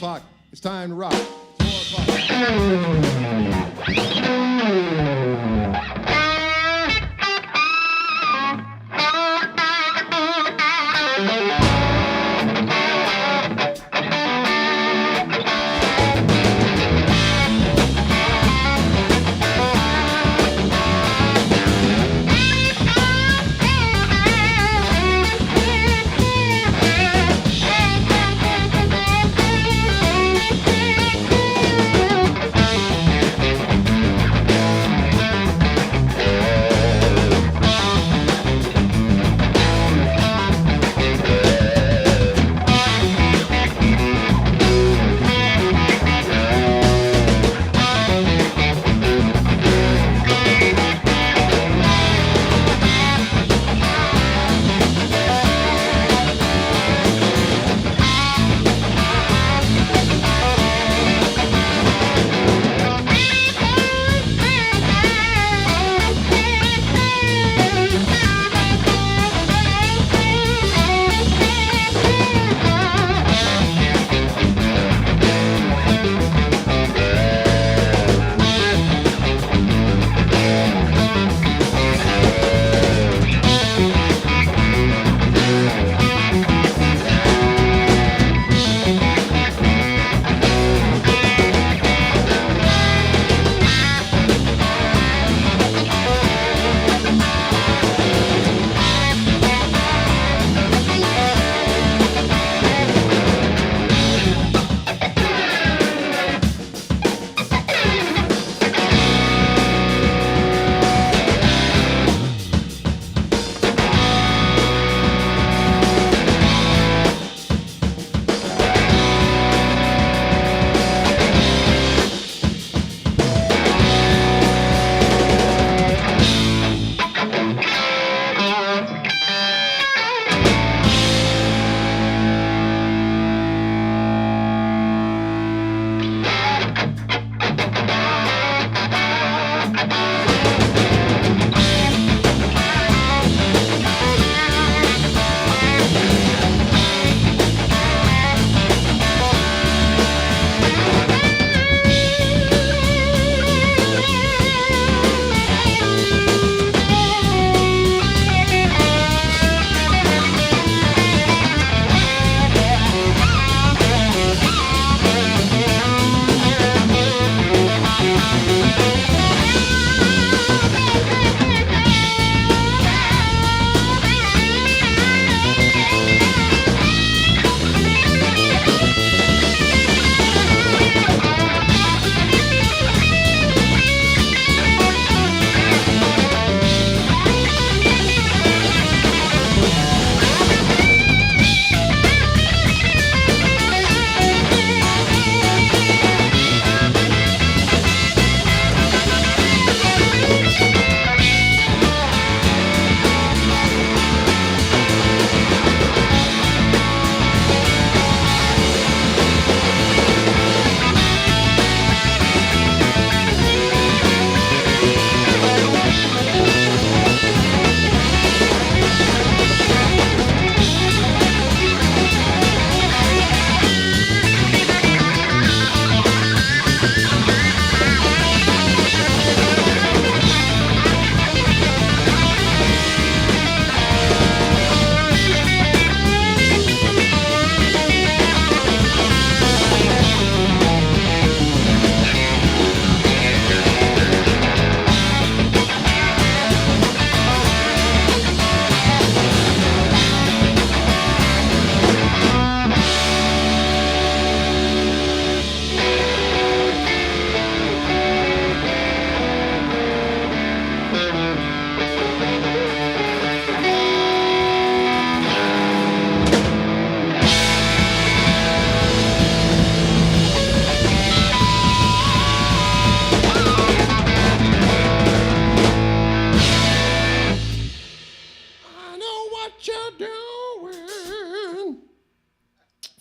o'clock. It's time to rock. 4 o'clock.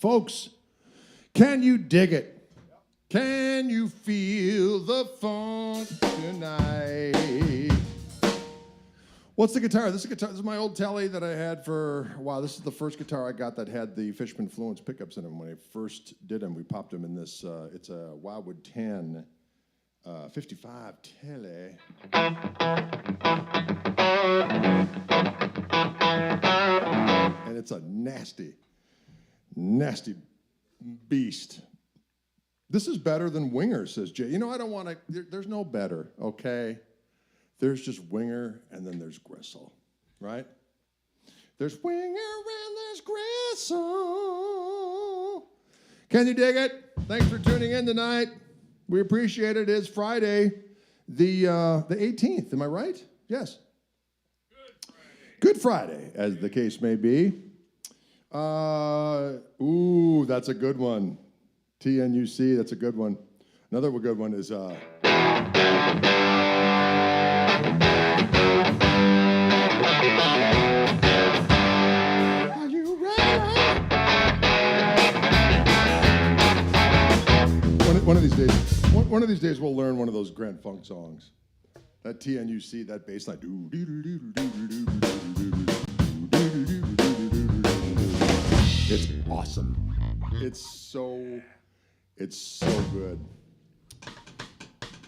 Folks, can you dig it? Can you feel the funk tonight? What's the guitar? This is my old Telly that I had for, wow, this is the first guitar I got that had the Fishman Fluence pickups in them. When I first did them, we popped them in this, it's a Wildwood 10 55 Telly. And it's a nasty, nasty beast. This is better than Winger, says Jay. You know, I don't want to, there's no better, okay? There's just Winger, and then there's Gristle, right? There's Winger, and there's Gristle. Can you dig it? Thanks for tuning in tonight. We appreciate it. It's Friday, the 18th. Am I right? Yes. Good Friday, as the case may be. Ooh, that's a good one. TNUC, that's a good one. Another good one is... Are you ready? One of these days we'll learn one of those Grand Funk songs. That TNUC, that bass line. It's awesome. It's so good.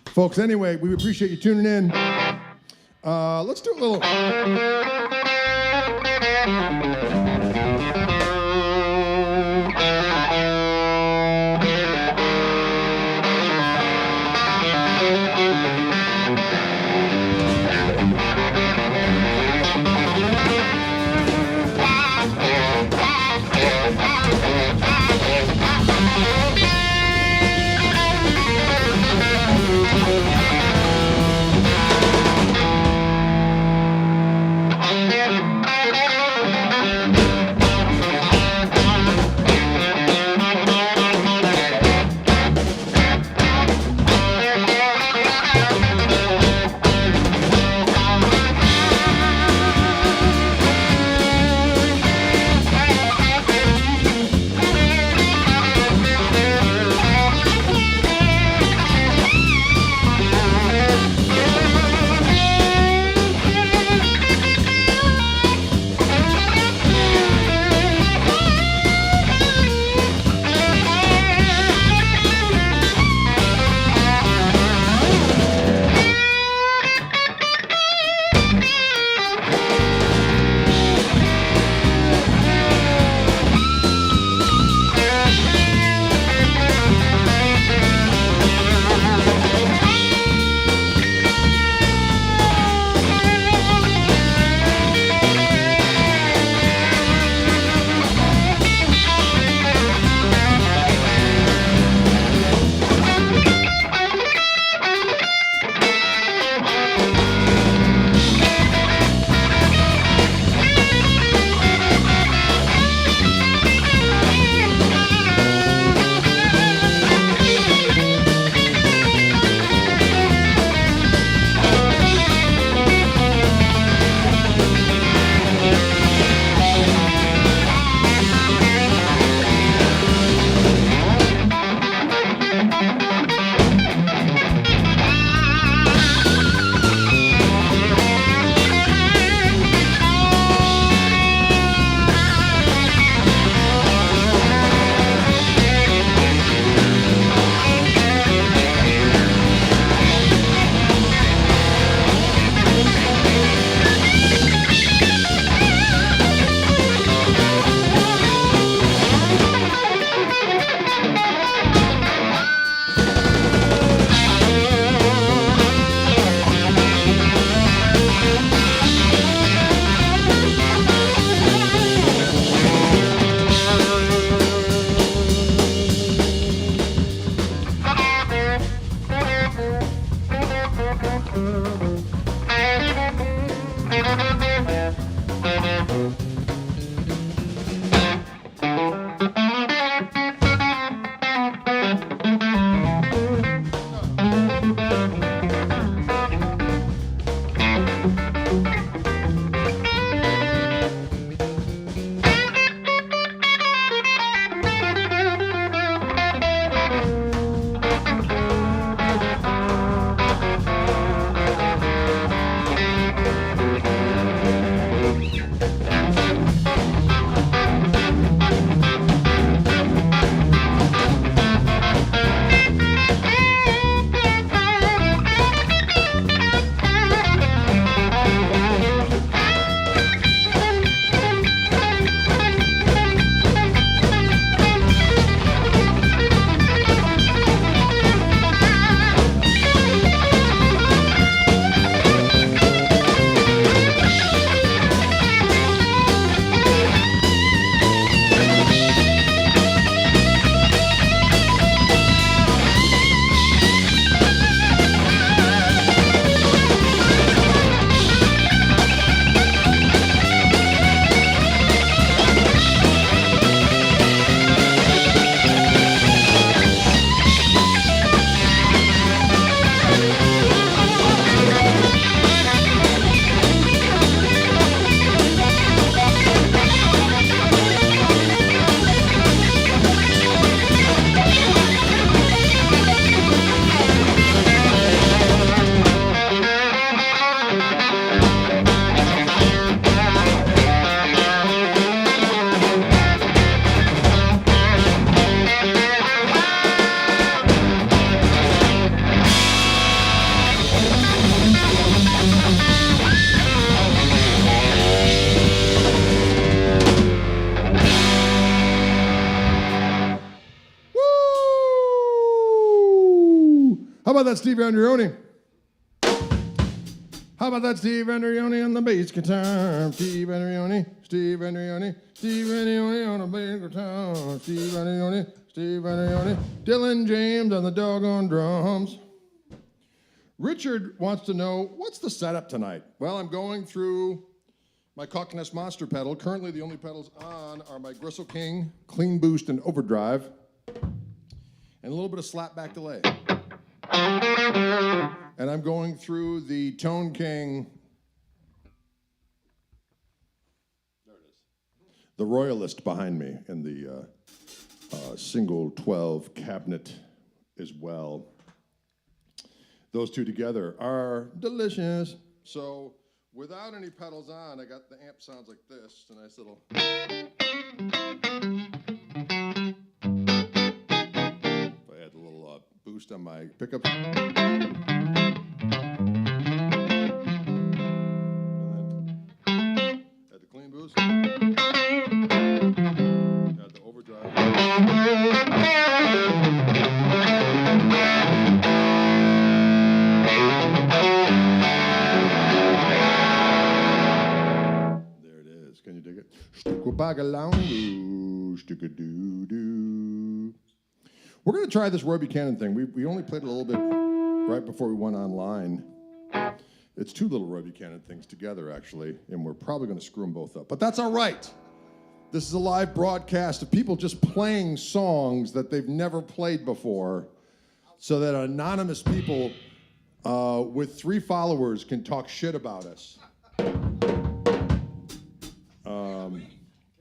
Folks, anyway, we appreciate you tuning in. Let's do a little... How about that Steve Andreoni? How about that Steve Andreoni on the bass guitar? Steve Andreoni, Steve Andreoni, Steve Andreoni on the bass guitar. Steve Andreoni, Steve Andreoni, Dylan James on the doggone drums. Richard wants to know, what's the setup tonight? Well, I'm going through my Koch Monster pedal. Currently, the only pedals on are my Gristle King, Clean Boost, and Overdrive, and a little bit of slapback delay. And I'm going through the Tone King, there it is, the Royalist behind me, and the single 12 cabinet as well. Those two together are delicious. So without any pedals on, I got the amp sounds like this, a nice little. If I had a little boost on my pickup. We're going to try this Roy Buchanan thing. We only played it a little bit right before we went online. It's two little Roy Buchanan things together, actually, and we're probably going to screw them both up. But that's all right. This is a live broadcast of people just playing songs that they've never played before so that anonymous people with 3 followers can talk shit about us.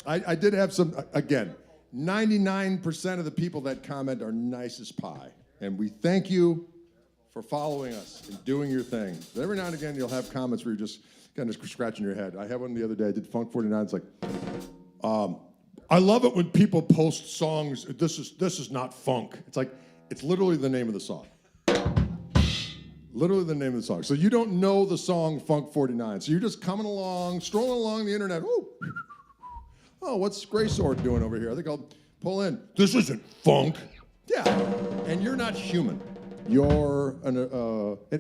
I did have some, again, 99% of the people that comment are nice as pie. And we thank you for following us and doing your thing. But every now and again, you'll have comments where you're just kind of scratching your head. I had one the other day. I did Funk 49. It's like, I love it when people post songs. This is not funk. It's like, it's literally the name of the song. Literally the name of the song. So you don't know the song Funk 49. So you're just coming along, strolling along the internet. Ooh. Oh, what's Gray Sword doing over here? I think I'll pull in. This isn't funk. Yeah, and you're not human. You're an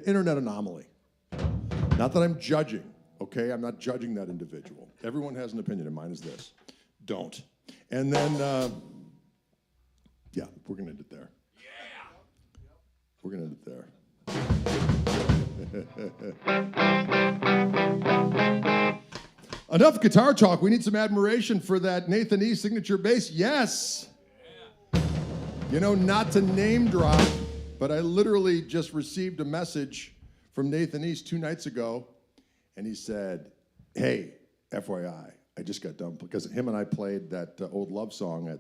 internet anomaly. Not that I'm judging, okay? I'm not judging that individual. Everyone has an opinion, and mine is this. Don't. And then, yeah, we're going to end it there. Yeah. We're going to end it there. Enough guitar talk. We need some admiration for that Nathan E. signature bass. Yes. Yeah. You know, not to name drop, but I literally just received a message from Nathan East 2 nights ago, and he said, hey, FYI, I just got done, because him and I played that old love song at,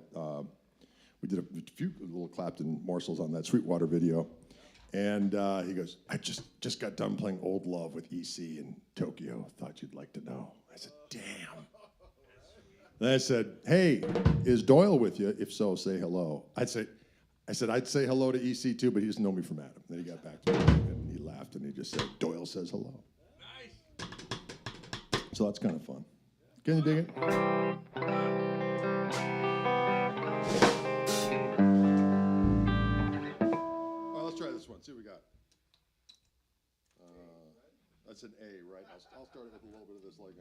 we did a few little Clapton morsels on that Sweetwater video. And he goes, I just got done playing Old Love with EC in Tokyo. Thought you'd like to know. I said, damn. Then I said, hey, is Doyle with you? If so, say hello. I said, I'd say hello to EC too, but he doesn't know me from Adam. Then he got back to me and he laughed and he just said, Doyle says hello. Nice. So that's kind of fun. Can you dig it? This one, see what we got. That's an A, right? I'll start with a little bit of this like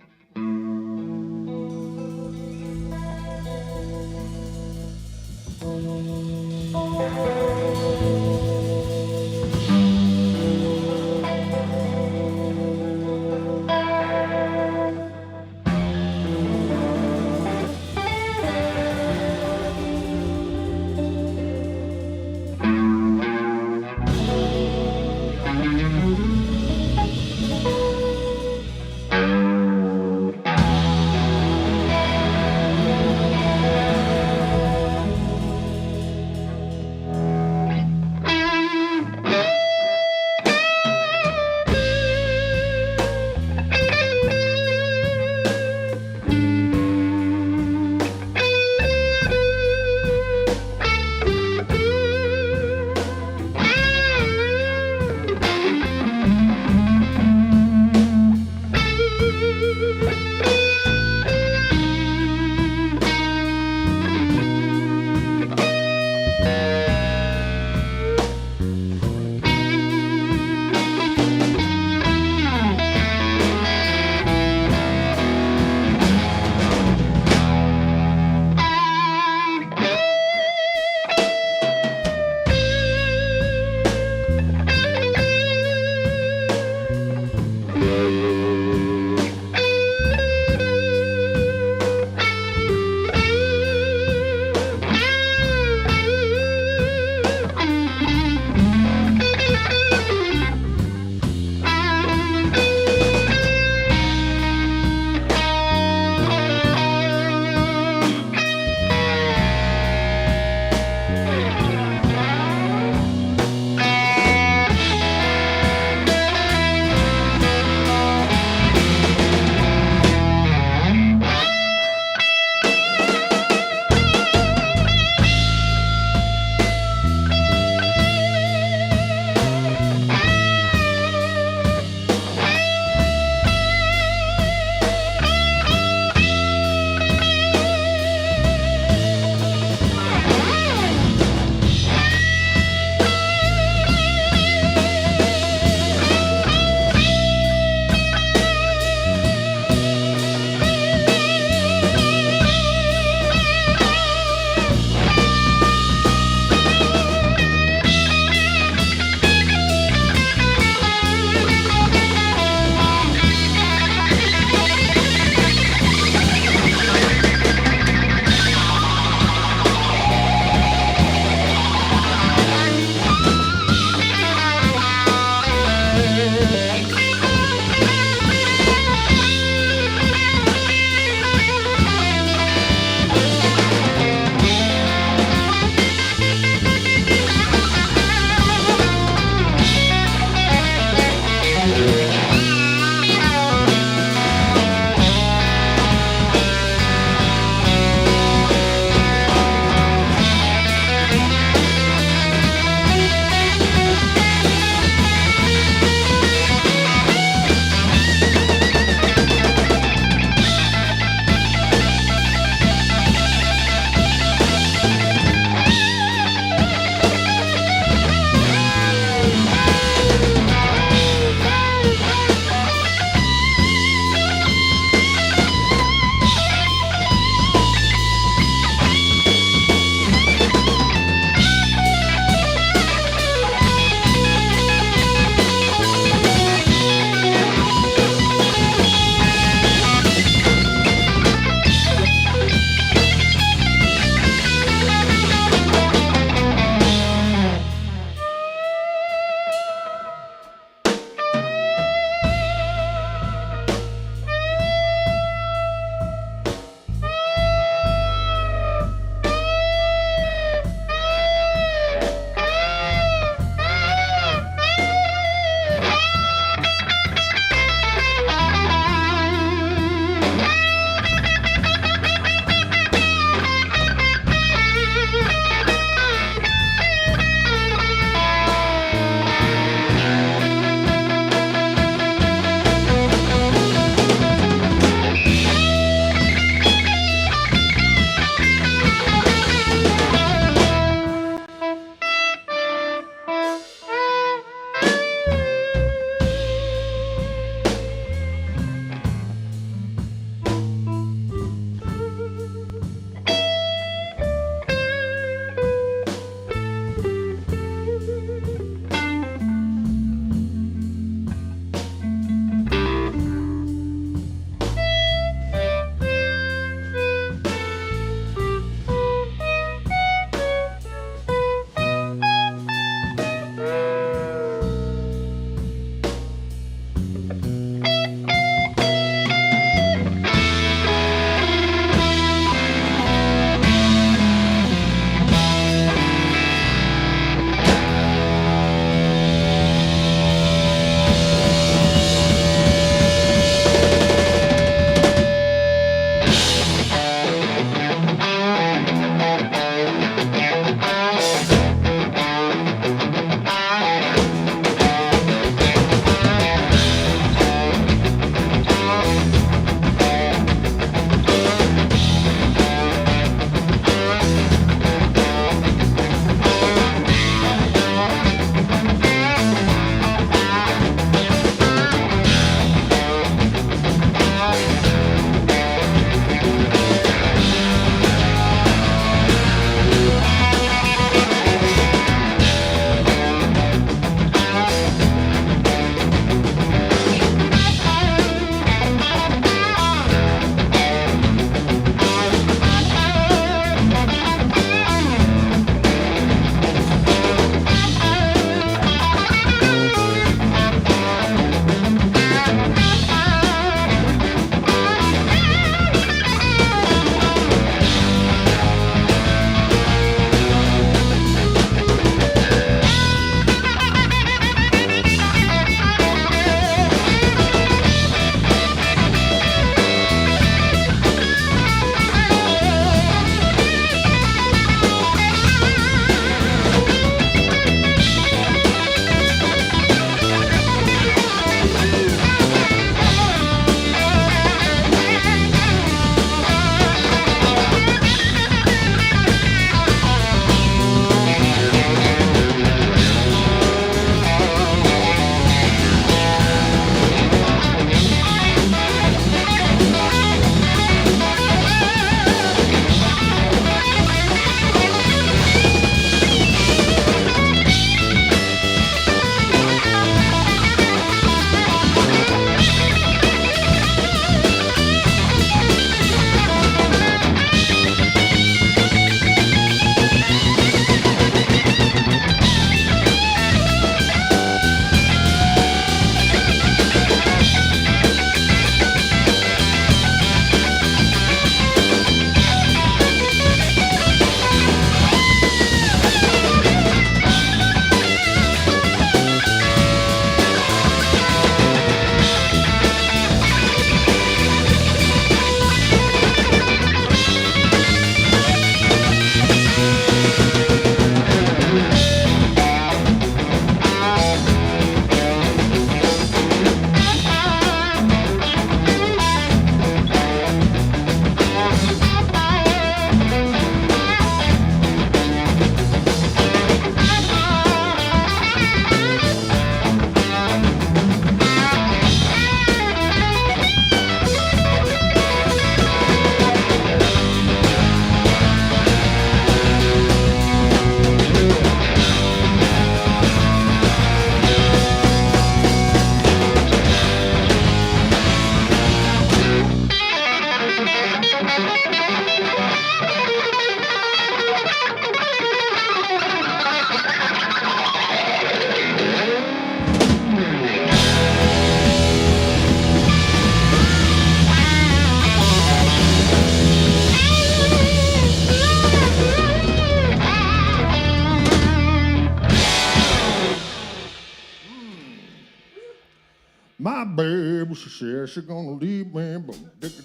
My baby, she said she's gonna leave me. There's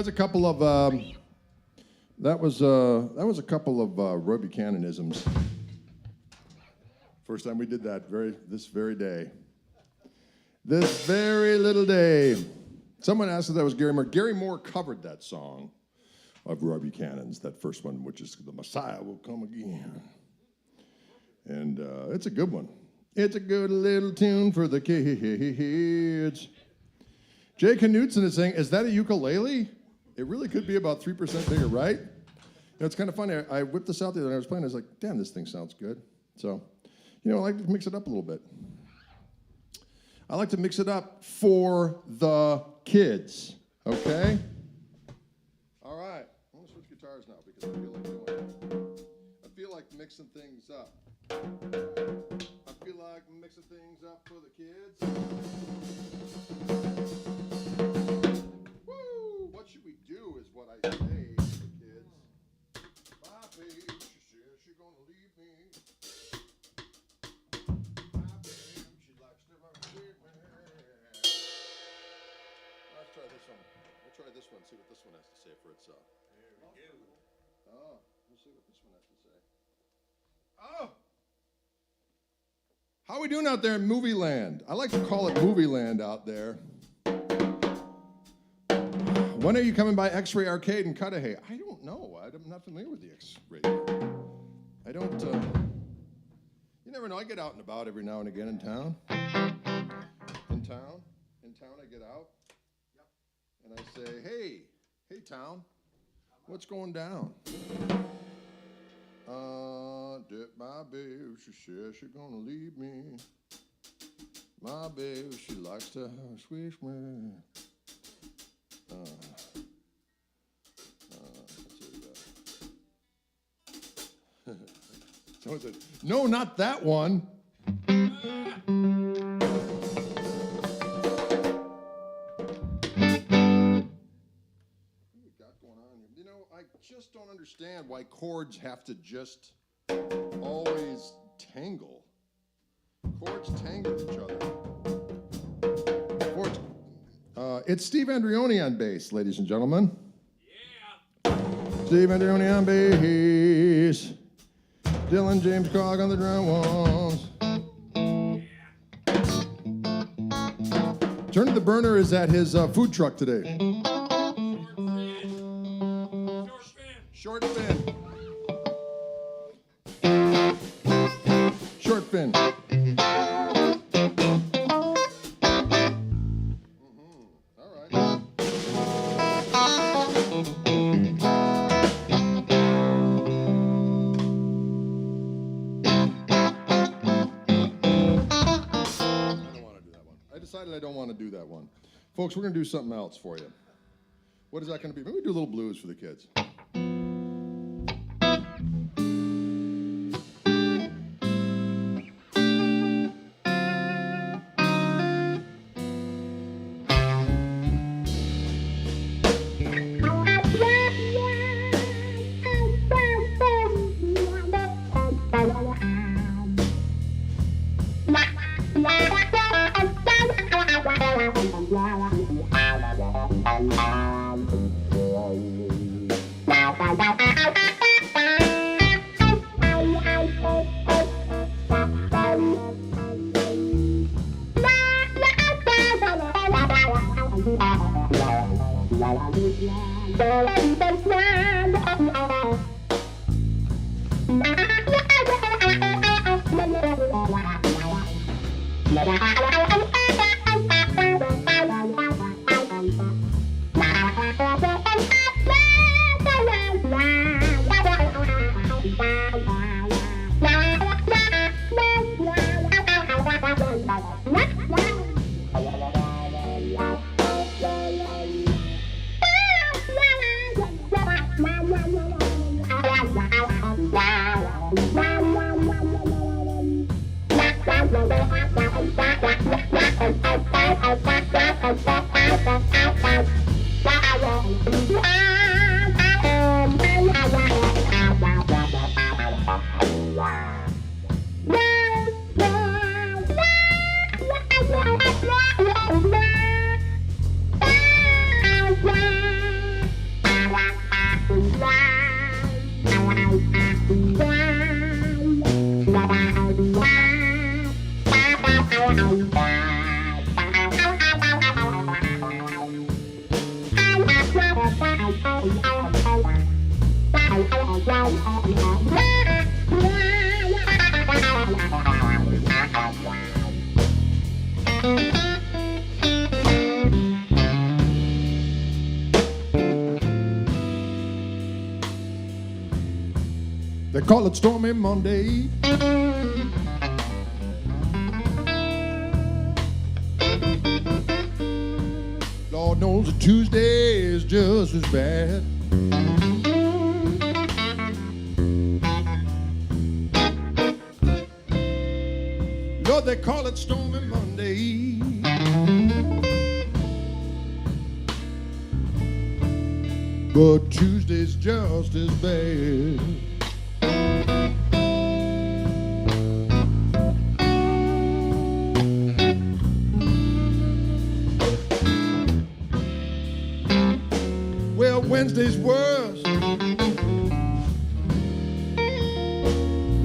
a couple of that was a couple of Roy Buchanan-isms. First time we did that this very day. This very little day. Someone asked if that was Gary Moore. Gary Moore covered that song of Roy Buchanan's, that first one, which is The Messiah Will Come Again. And it's a good one. It's a good little tune for the kids. Jay Knutson is saying, is that a ukulele? It really could be about 3% bigger, right? You know, it's kind of funny. I whipped this out the other day. I was playing. I was like, damn, this thing sounds good. So, you know, I like to mix it up a little bit. I like to mix it up for the kids, okay? All right. I'm going to switch guitars now because I feel like mixing things up. I feel like mixing things up for the kids. Woo! What should we do is what I say to the kids. My baby, she says she's gonna leave me. My baby, she likes to run with me. Let's try this one. We'll try this one, see what this one has to say for itself. There we go. Oh, we'll see what this one has to say. Oh! How are we doing out there in movie land? I like to call it movie land out there. When are you coming by X-Ray Arcade in Cudahy? I don't know. I'm not familiar with the X-Ray. I don't, you never know. I get out and about every now and again in town. In town I get out. Yep. And I say, hey town, what's going down? My baby, she says she's gonna leave me. My baby, she likes to swish me. Someone said, no, not that one. I just don't understand why chords have to just always tangle. Chords tangle each other. Chords. It's Steve Andreoni on bass, ladies and gentlemen. Yeah. Steve Andreoni on bass. Dylan James Koch on the drum ones. Yeah. Turn to the Burner is at his food truck today. Short fin. Short fin. All right. I decided I don't want to do that one. Folks, we're going to do something else for you. What is that going to be? Maybe we do a little blues for the kids. They call it Stormy Monday. Lord knows a Tuesday is just as bad. Lord, they call it Stormy Monday. But Tuesday's just as bad. Well, Wednesday's worse.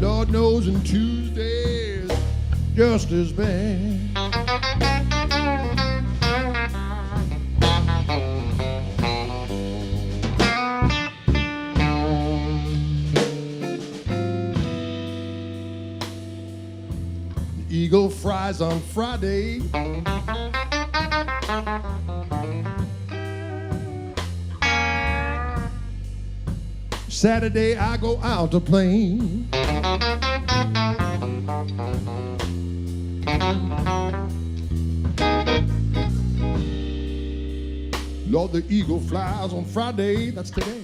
Lord knows, and Tuesday's just as bad. The eagle fries on Friday. Saturday I go out to play. Lord, the eagle flies on Friday, that's today.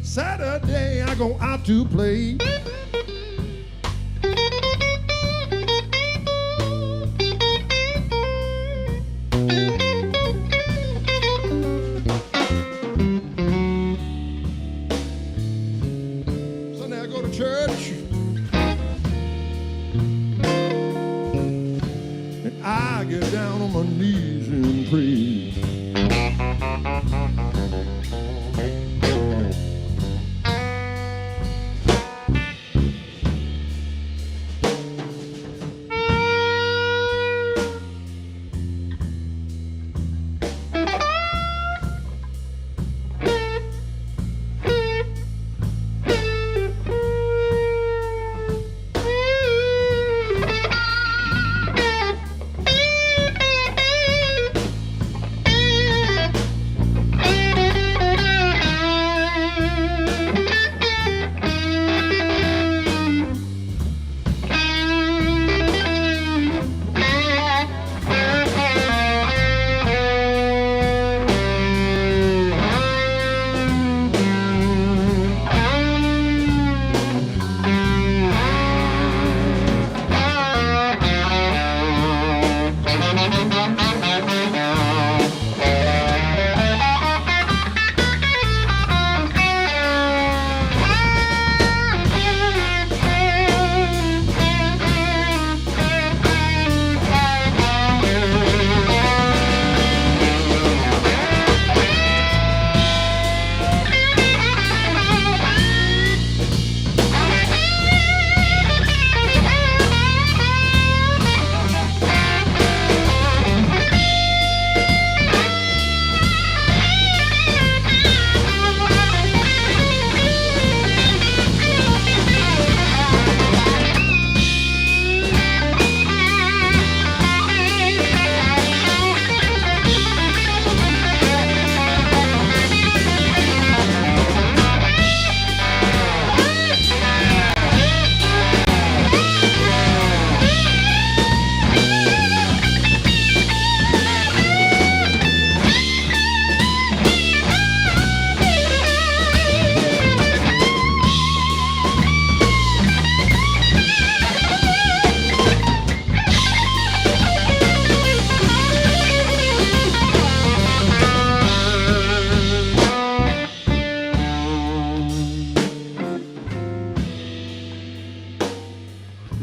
Saturday I go out to play. I get down on my knees and pray.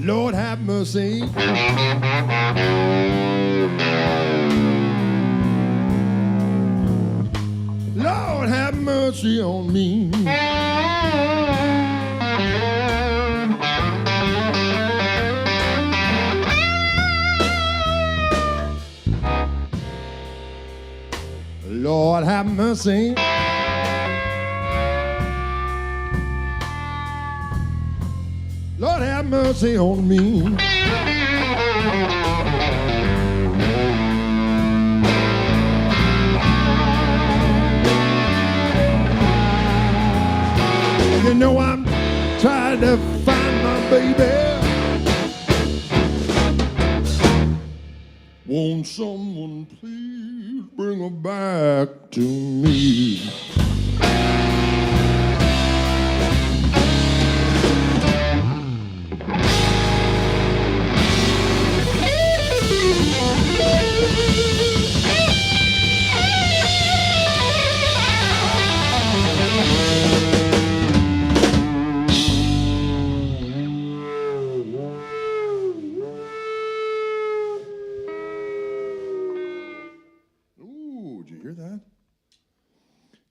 Lord have mercy. Lord have mercy on me. Lord have mercy. Lord have mercy on me. You know I'm trying to find my baby. Won't someone please bring her back to me?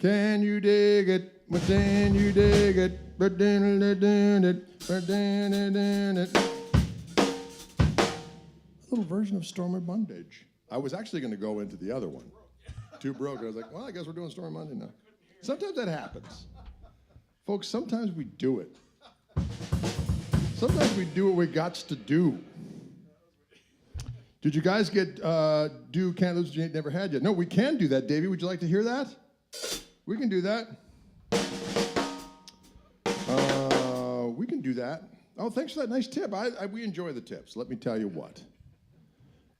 Can you dig it? But then you dig it. But then it. But then it. A little version of Stormy Bondage. I was actually going to go into the other one. Too broke. I was like, well, I guess we're doing Stormy Monday now. Sometimes that happens. Folks, sometimes we do it. Sometimes we do what we got to do. Did you guys get do Can't Lose What You Ain't Never Had Yet? No, we can do that, Davey. Would you like to hear that? We can do that. We can do that. Oh, thanks for that nice tip. We enjoy the tips. Let me tell you what.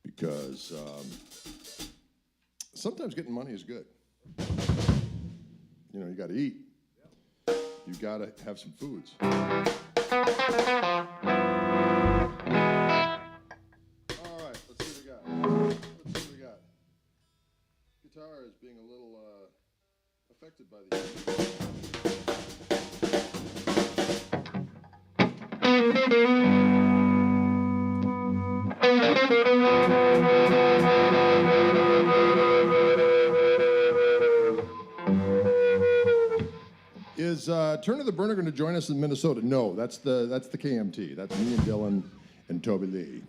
Because sometimes getting money is good. You know, you got to eat. You got to have some foods. All right, let's see what we got. Guitar is being a little affected by the Is Turn of the Burner going to join us in Minnesota? No, that's the KMT. That's me and Dylan and Toby Lee.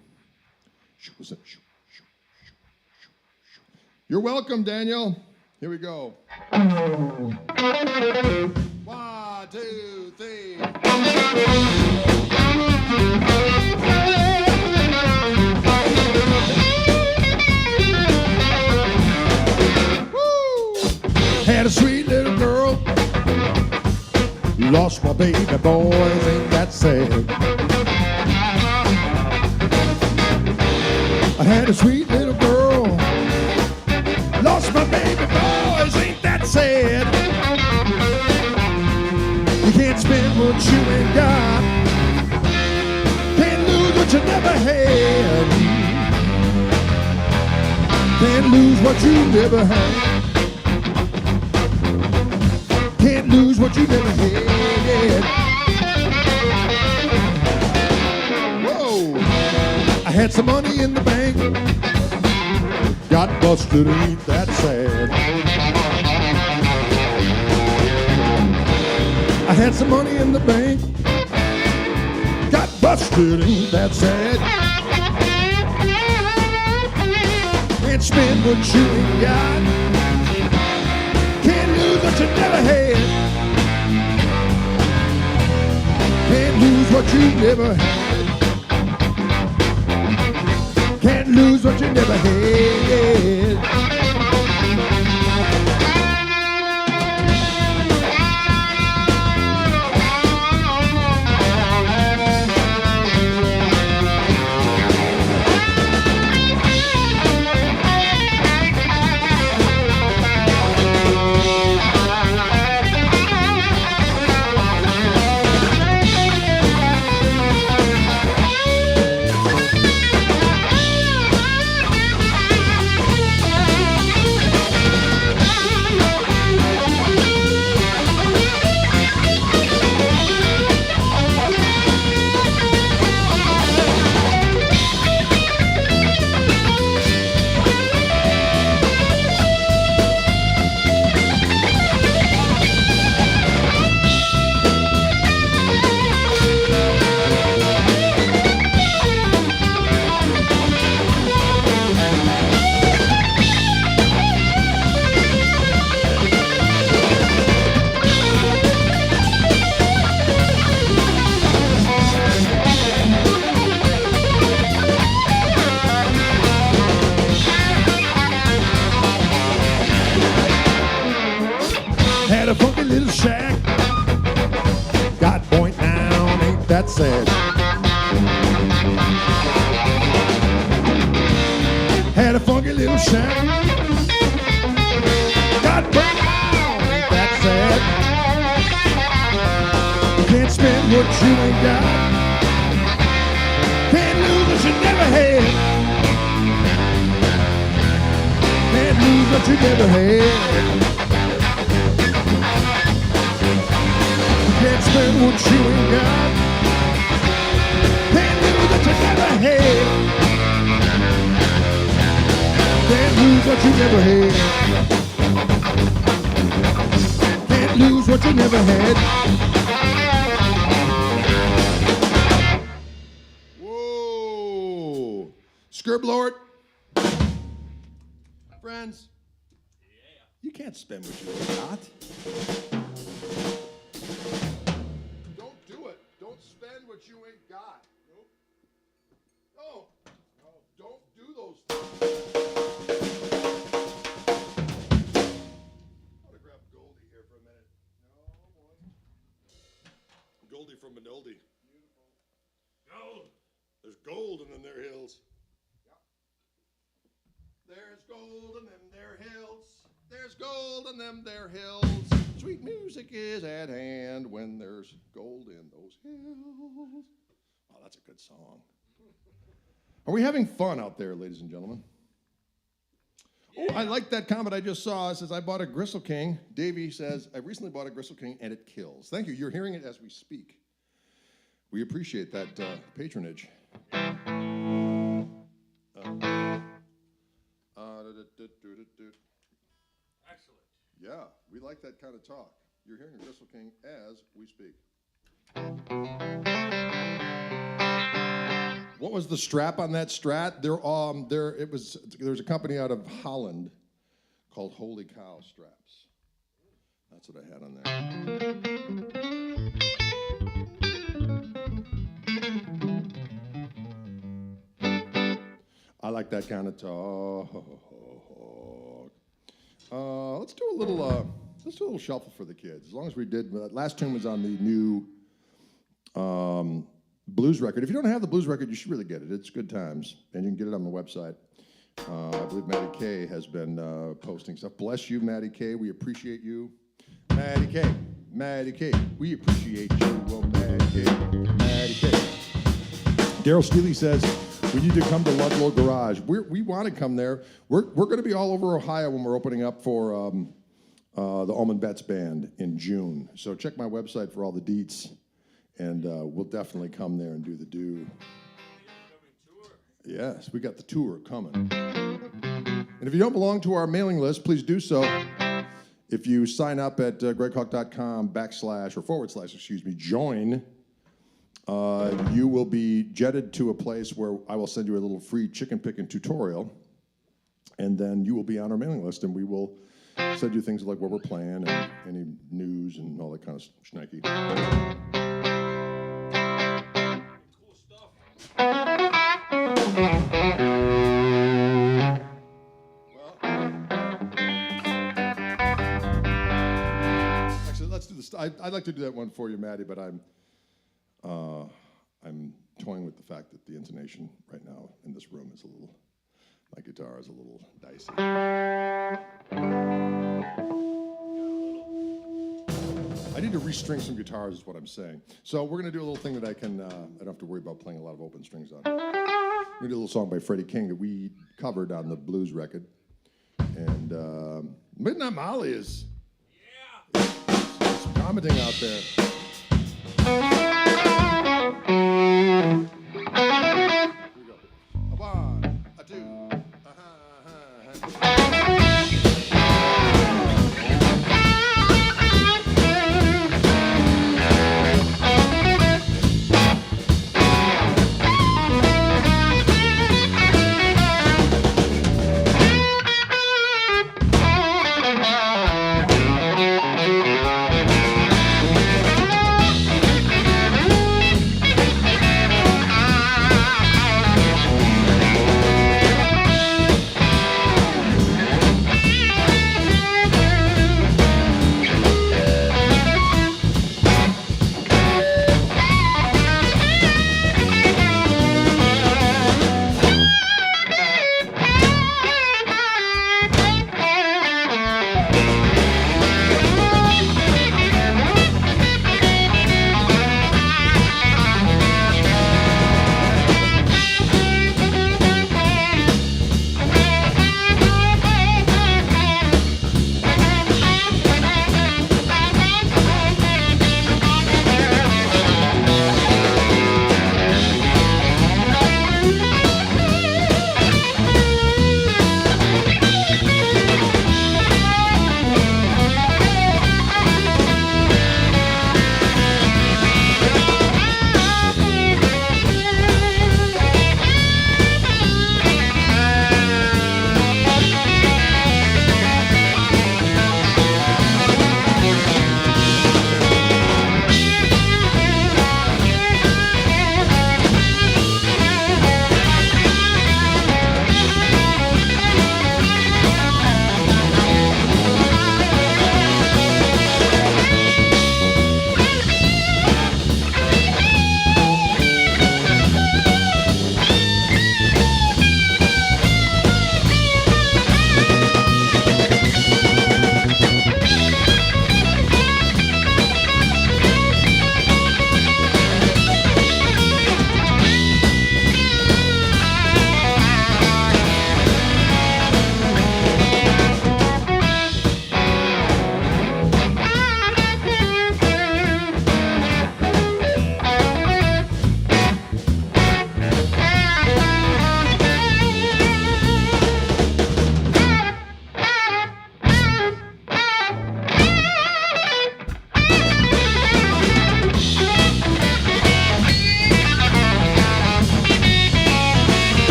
You're welcome, Daniel. Here we go. 1, 2, 3. Woo! Had a sweet little girl. Lost my baby, boys, ain't that sad. I had a sweet little girl. Lost my baby, boys, ain't that sad. You can't spend what you ain't got. Can't lose what you never had. Can't lose what you never had. Can't lose what you never had. Whoa! I had some money in the bank. Got busted, ain't that sad. I had some money in the bank. Got busted, ain't that sad. Can't spend what you ain't got. Can't lose what you never had. Can't lose what you never had. Can't lose what you never had. little shack. Got point down, ain't that sad. Had a funky little shack. Got point down, ain't that sad. Can't spend what you ain't got. Can't lose what you never had. Can't lose what you never had. Can't spend what you ain't got. Can't lose what you never had. Can't lose what you never had. Can't lose what you never had. Whoa. Scriblord. Friends. Yeah. You can't spend what you ain't got. Don't do it. Don't spend what you ain't got. Nope. No. No. Don't do those things. I want to grab Goldie here for a minute. No, boy. Goldie from Manoldi. Beautiful. Gold. There's gold in them there hills. Yep. There's gold in them there hills. There's gold in them there hills. Sweet music is at hand when there's gold in those hills. Oh, that's a good song. Are we having fun out there, ladies and gentlemen? Yeah. Oh, I like that comment I just saw. It says, I bought a Gristle King. Davey says, I recently bought a Gristle King and it kills. Thank you. You're hearing it as we speak. We appreciate that patronage. Excellent. Yeah, we like that kind of talk. You're hearing Gristle King as we speak. What was the strap on that Strat? There's a company out of Holland called Holy Cow Straps. That's what I had on there. I like that kind of talk. Let's do a little shuffle for the kids. As long as we did, last tune was on the new blues record. If you don't have the blues record, you should really get it. It's good times, and you can get it on the website. I believe Maddie K has been posting stuff. Bless you, Maddie K. We appreciate you. Maddie K. Maddie K. We appreciate you. Well, Maddie K. Maddie K. Daryl Steely says, we need to come to Ludlow Garage. We want to come there. We're going to be all over Ohio when we're opening up for the Almond Betts Band in June. So check my website for all the deets, and we'll definitely come there and do the do. Yes, we got the tour coming. And if you don't belong to our mailing list, please do so. If you sign up at gregkoch.com/join, you will be jetted to a place where I will send you a little free chicken picking tutorial, and then you will be on our mailing list, and we will send you things like where we're playing and any news and all that kind of schnicky. Cool stuff. Well, actually, let's do this. I'd like to do that one for you, Maddie, but I'm toying with the fact that the intonation right now in this room is my guitar is a little dicey. I need to restring some guitars is what I'm saying. So we're going to do a little thing that I don't have to worry about playing a lot of open strings on. We're going to do a little song by Freddie King that we covered on the blues record. And Midnight Molly is commenting out there.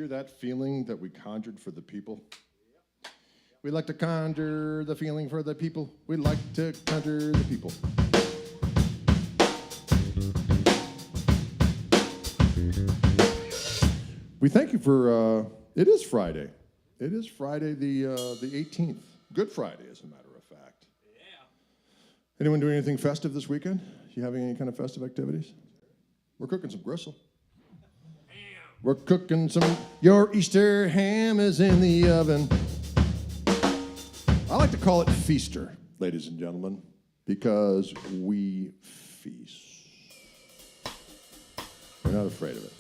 hear that feeling that we conjured for the people? We like to conjure the feeling for the people. We like to conjure the people. We thank you for, it is Friday. It is Friday the 18th. Good Friday, as a matter of fact. Yeah. Anyone doing anything festive this weekend? You having any kind of festive activities? We're cooking some gristle. Ham. We're cooking some, your Easter ham is in the oven. I like to call it feaster, ladies and gentlemen, because we feast. We're not afraid of it.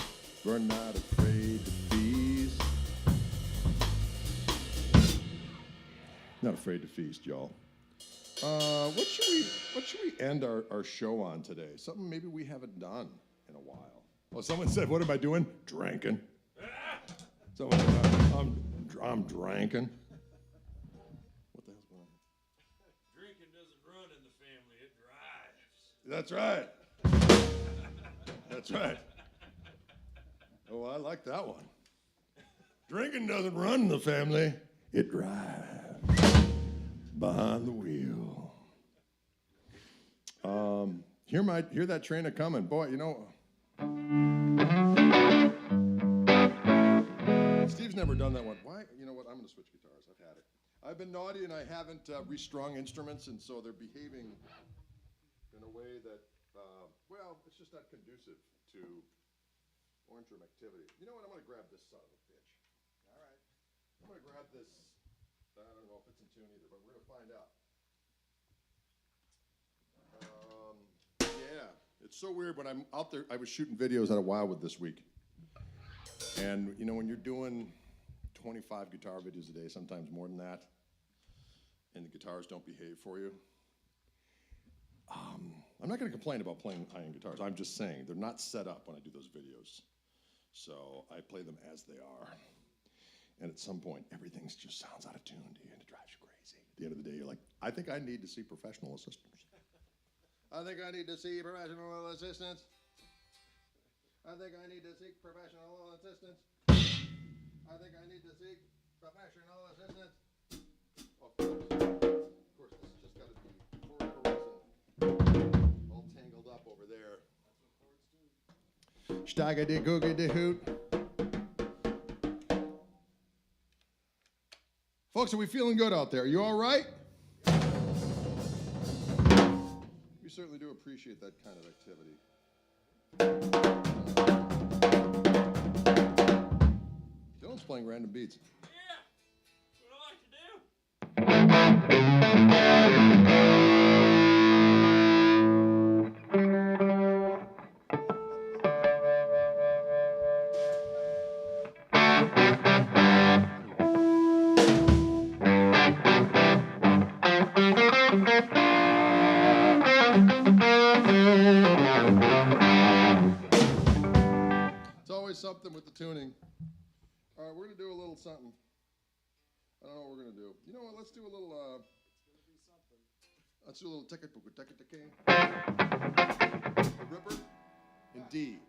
We're not afraid to feast. Not afraid to feast, y'all. What should we end our show on today? Something maybe we haven't done in a while. Well, someone said, "What am I doing? Drinking." Someone said, "I'm drinking." What the hell's going on? Drinking doesn't run in the family, it drives. That's right. That's right. Oh, I like that one. Drinking doesn't run in the family, it drives behind the wheel. Hear that train a coming. Boy, you know, Steve's never done that one. Why? You know what? I'm going to switch guitars. I've had it. I've been naughty and I haven't restrung instruments, and so they're behaving in a way that, well, it's just not conducive to orange room activity. You know what? I'm going to grab this son of a bitch. All right. I'm going to grab this. I don't know if it's in tune either, but we're going to find out. Yeah. It's so weird when I'm out there. I was shooting videos out of Wildwood this week. And, you know, when you're doing 25 guitar videos a day, sometimes more than that, and the guitars don't behave for you, I'm not going to complain about playing high-end guitars. I'm just saying they're not set up when I do those videos. So I play them as they are. And at some point, everything just sounds out of tune to you, and it drives you crazy. At the end of the day, you're like, I think I need to see professional assistants. I think I need to see professional assistants. I think I need to seek professional assistance. I think I need to seek professional assistance. Of course, this has just got to be chord chords and all tangled up over there. Stagga de googie de hoot. Folks, are we feeling good out there? Are you all right? We certainly do appreciate that kind of activity. Dylan's playing random beats. Yeah. That's what I like to do. It's always something with the tuning. All right, we're going to do a little something. I don't know what we're going to do. You know what? Let's do a little, let's do a little ticket. Ripper in D.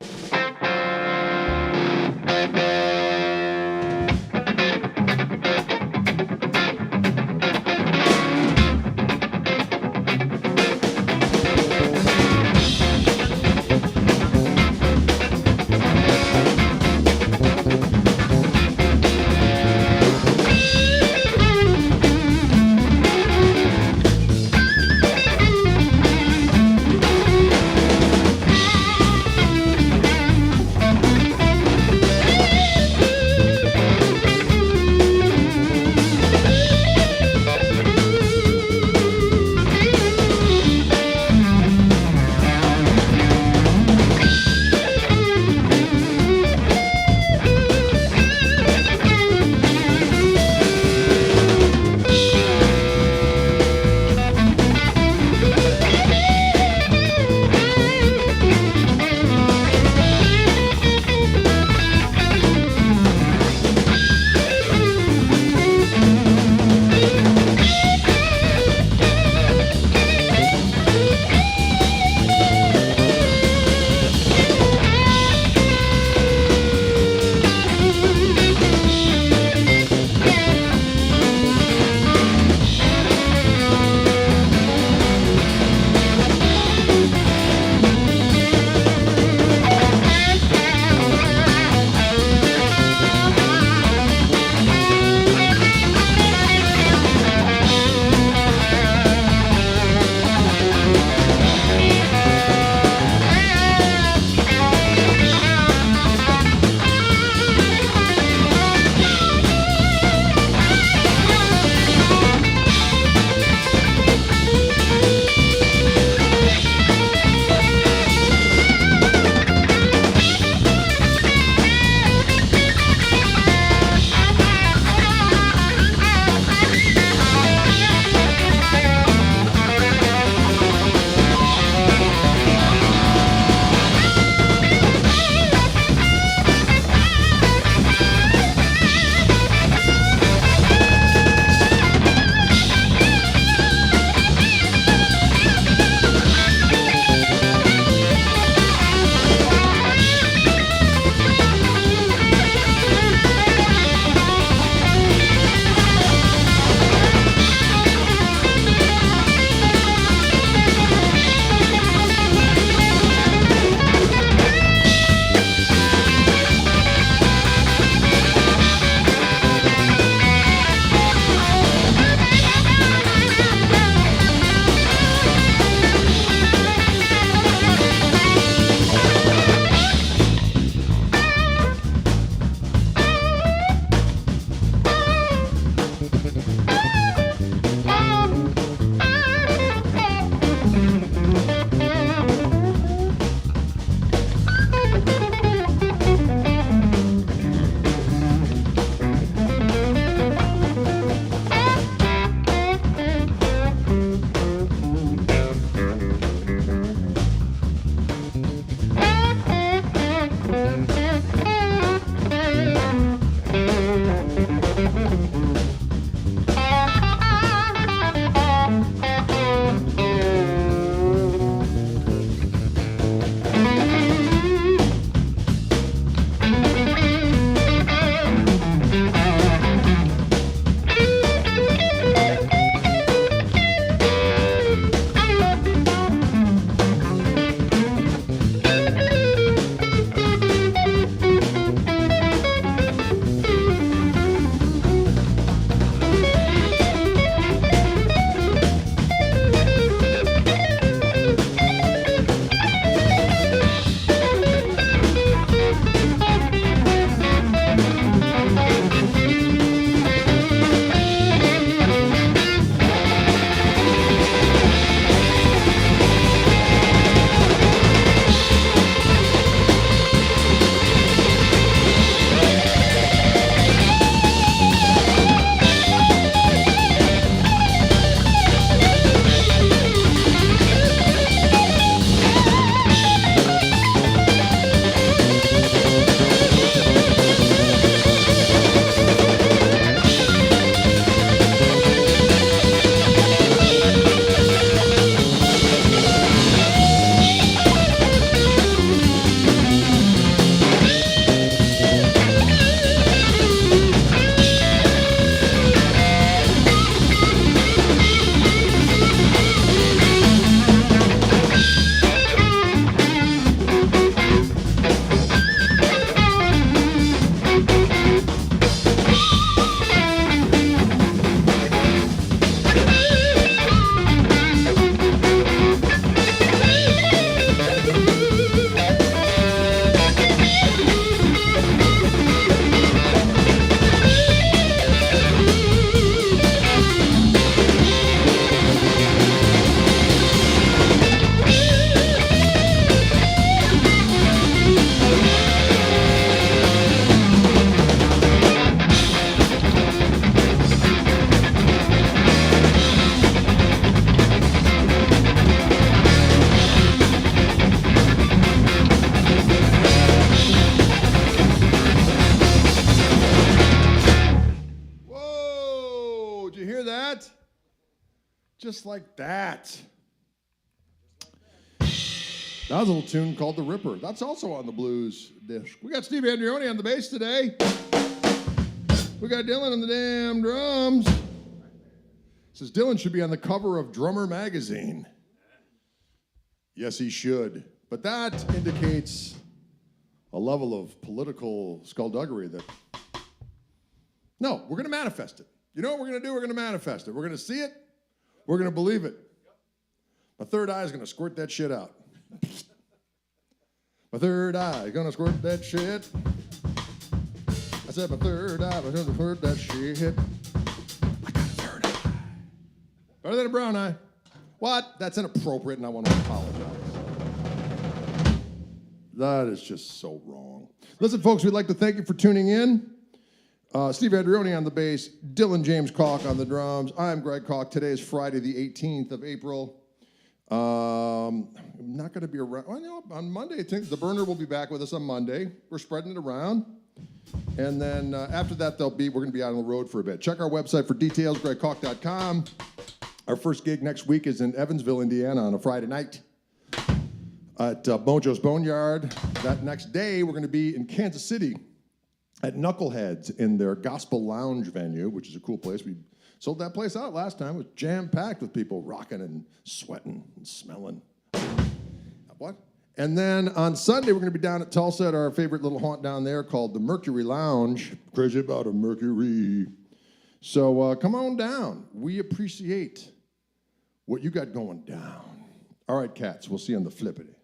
Did you hear that? Just like that. That was a little tune called The Ripper. That's also on the blues disc. We got Steve Andreoni on the bass today. We got Dylan on the damn drums. Says Dylan should be on the cover of Drummer magazine. Yes, he should. But that indicates a level of political skullduggery that, no, we're going to manifest it. You know what we're going to do? We're going to manifest it. We're going to see it. We're going to believe it. My third eye is going to squirt that shit out. My third eye is going to squirt that shit. I said my third eye is going to squirt that shit. I got a third eye. Better than a brown eye. What? That's inappropriate, and I want to apologize. That is just so wrong. Listen, folks, we'd like to thank you for tuning in. Steve Andreoni on the bass, Dylan James Koch on the drums. I'm Greg Koch. Today is Friday, the 18th of April. I'm not going to be around. Well, no, on Monday, I think the burner will be back with us on Monday. We're spreading it around. And then after that, we're going to be out on the road for a bit. Check our website for details, gregkoch.com. Our first gig next week is in Evansville, Indiana on a Friday night at Mojo's Boneyard. That next day, we're going to be in Kansas City at Knuckleheads in their Gospel Lounge venue, which is a cool place. We sold that place out last time. It was jam-packed with people rocking and sweating and smelling. What? And then on Sunday, we're going to be down at Tulsa at our favorite little haunt down there called the Mercury Lounge. Crazy about a Mercury. So come on down. We appreciate what you got going down. All right, cats, we'll see you on the flippity.